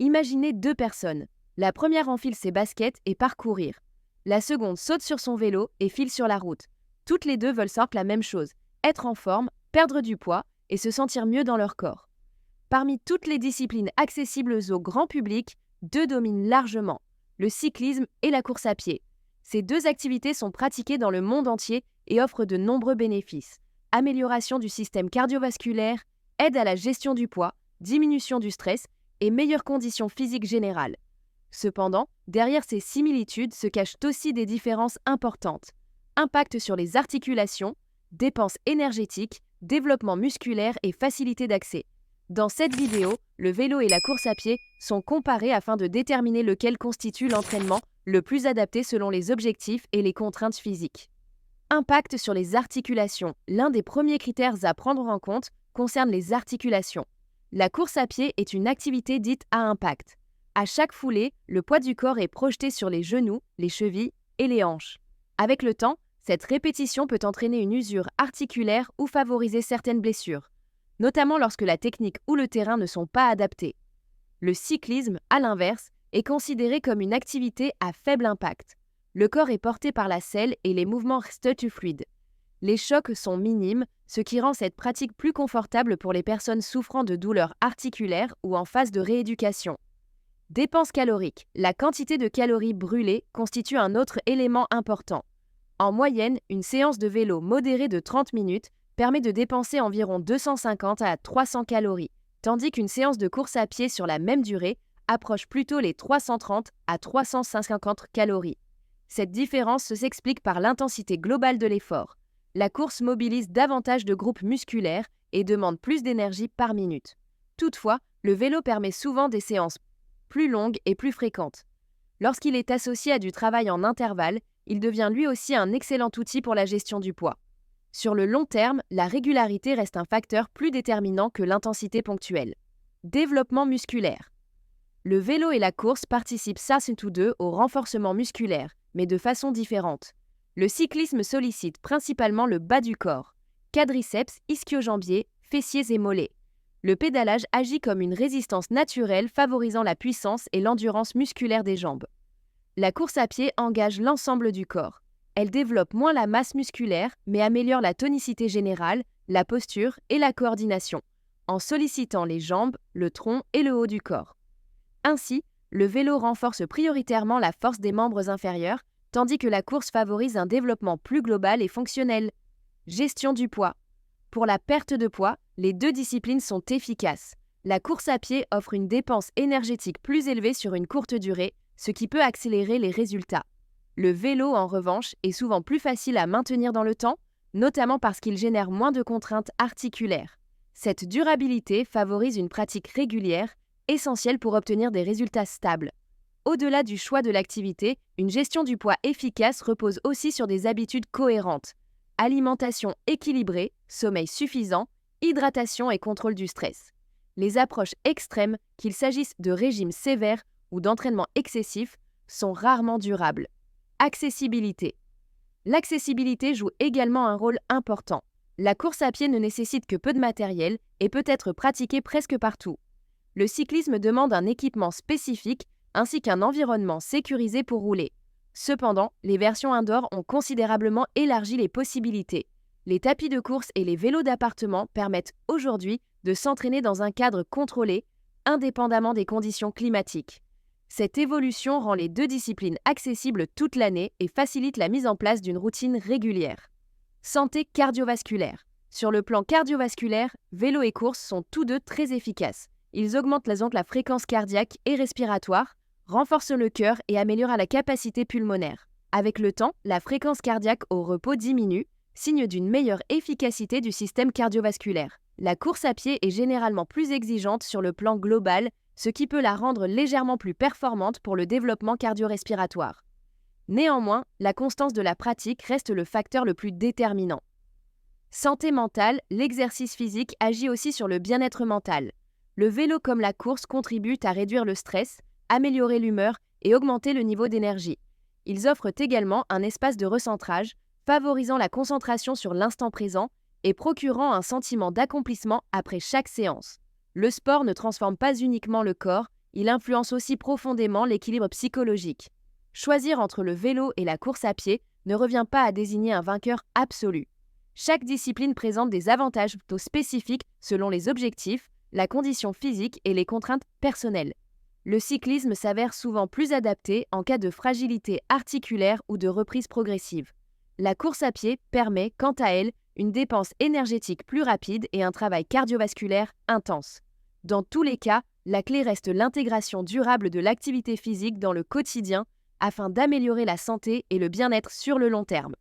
Imaginez deux personnes. La première enfile ses baskets et part courir. La seconde saute sur son vélo et file sur la route. Toutes les deux veulent sortir la même chose, être en forme, perdre du poids et se sentir mieux dans leur corps. Parmi toutes les disciplines accessibles au grand public, deux dominent largement, le cyclisme et la course à pied. Ces deux activités sont pratiquées dans le monde entier et offrent de nombreux bénéfices. Amélioration du système cardiovasculaire, aide à la gestion du poids, diminution du stress et meilleures conditions physiques générales. Cependant, derrière ces similitudes se cachent aussi des différences importantes. Impact sur les articulations, dépenses énergétiques, développement musculaire et facilité d'accès. Dans cette vidéo, le vélo et la course à pied sont comparés afin de déterminer lequel constitue l'entraînement le plus adapté selon les objectifs et les contraintes physiques. Impact sur les articulations. L'un des premiers critères à prendre en compte concerne les articulations. La course à pied est une activité dite à impact. À chaque foulée, le poids du corps est projeté sur les genoux, les chevilles et les hanches. Avec le temps, cette répétition peut entraîner une usure articulaire ou favoriser certaines blessures, notamment lorsque la technique ou le terrain ne sont pas adaptés. Le cyclisme, à l'inverse, est considéré comme une activité à faible impact. Le corps est porté par la selle et les mouvements restent fluides. Les chocs sont minimes, ce qui rend cette pratique plus confortable pour les personnes souffrant de douleurs articulaires ou en phase de rééducation. Dépenses caloriques. La quantité de calories brûlées constitue un autre élément important. En moyenne, une séance de vélo modérée de 30 minutes permet de dépenser environ 250 à 300 calories, tandis qu'une séance de course à pied sur la même durée approche plutôt les 330 à 350 calories. Cette différence s'explique par l'intensité globale de l'effort. La course mobilise davantage de groupes musculaires et demande plus d'énergie par minute. Toutefois, le vélo permet souvent des séances plus longues et plus fréquentes. Lorsqu'il est associé à du travail en intervalle, il devient lui aussi un excellent outil pour la gestion du poids. Sur le long terme, la régularité reste un facteur plus déterminant que l'intensité ponctuelle. Développement musculaire. Le vélo et la course participent tous deux au renforcement musculaire, mais de façon différente. Le cyclisme sollicite principalement le bas du corps, quadriceps, ischio-jambiers, fessiers et mollets. Le pédalage agit comme une résistance naturelle favorisant la puissance et l'endurance musculaire des jambes. La course à pied engage l'ensemble du corps. Elle développe moins la masse musculaire, mais améliore la tonicité générale, la posture et la coordination, en sollicitant les jambes, le tronc et le haut du corps. Ainsi, le vélo renforce prioritairement la force des membres inférieurs, tandis que la course favorise un développement plus global et fonctionnel. Gestion du poids. Pour la perte de poids, les deux disciplines sont efficaces. La course à pied offre une dépense énergétique plus élevée sur une courte durée, ce qui peut accélérer les résultats. Le vélo, en revanche, est souvent plus facile à maintenir dans le temps, notamment parce qu'il génère moins de contraintes articulaires. Cette durabilité favorise une pratique régulière, essentielle pour obtenir des résultats stables. Au-delà du choix de l'activité, une gestion du poids efficace repose aussi sur des habitudes cohérentes. Alimentation équilibrée, sommeil suffisant, hydratation et contrôle du stress. Les approches extrêmes, qu'il s'agisse de régimes sévères ou d'entraînement excessif, sont rarement durables. Accessibilité. L'accessibilité joue également un rôle important. La course à pied ne nécessite que peu de matériel et peut être pratiquée presque partout. Le cyclisme demande un équipement spécifique ainsi qu'un environnement sécurisé pour rouler. Cependant, les versions indoor ont considérablement élargi les possibilités. Les tapis de course et les vélos d'appartement permettent aujourd'hui de s'entraîner dans un cadre contrôlé, indépendamment des conditions climatiques. Cette évolution rend les deux disciplines accessibles toute l'année et facilite la mise en place d'une routine régulière. Santé cardiovasculaire. Sur le plan cardiovasculaire, vélo et course sont tous deux très efficaces. Ils augmentent la fréquence cardiaque et respiratoire, renforcent le cœur et améliorent la capacité pulmonaire. Avec le temps, la fréquence cardiaque au repos diminue, signe d'une meilleure efficacité du système cardiovasculaire. La course à pied est généralement plus exigeante sur le plan global, ce qui peut la rendre légèrement plus performante pour le développement cardio-respiratoire. Néanmoins, la constance de la pratique reste le facteur le plus déterminant. Santé mentale, l'exercice physique agit aussi sur le bien-être mental. Le vélo comme la course contribuent à réduire le stress, améliorer l'humeur et augmenter le niveau d'énergie. Ils offrent également un espace de recentrage, favorisant la concentration sur l'instant présent et procurant un sentiment d'accomplissement après chaque séance. Le sport ne transforme pas uniquement le corps, Il influence aussi profondément l'équilibre psychologique. Choisir entre le vélo et la course à pied ne revient pas à désigner un vainqueur absolu. Chaque discipline présente des avantages plutôt spécifiques selon les objectifs, la condition physique et les contraintes personnelles. Le cyclisme s'avère souvent plus adapté en cas de fragilité articulaire ou de reprise progressive. La course à pied permet, quant à elle, une dépense énergétique plus rapide et un travail cardiovasculaire intense. Dans tous les cas, la clé reste l'intégration durable de l'activité physique dans le quotidien afin d'améliorer la santé et le bien-être sur le long terme.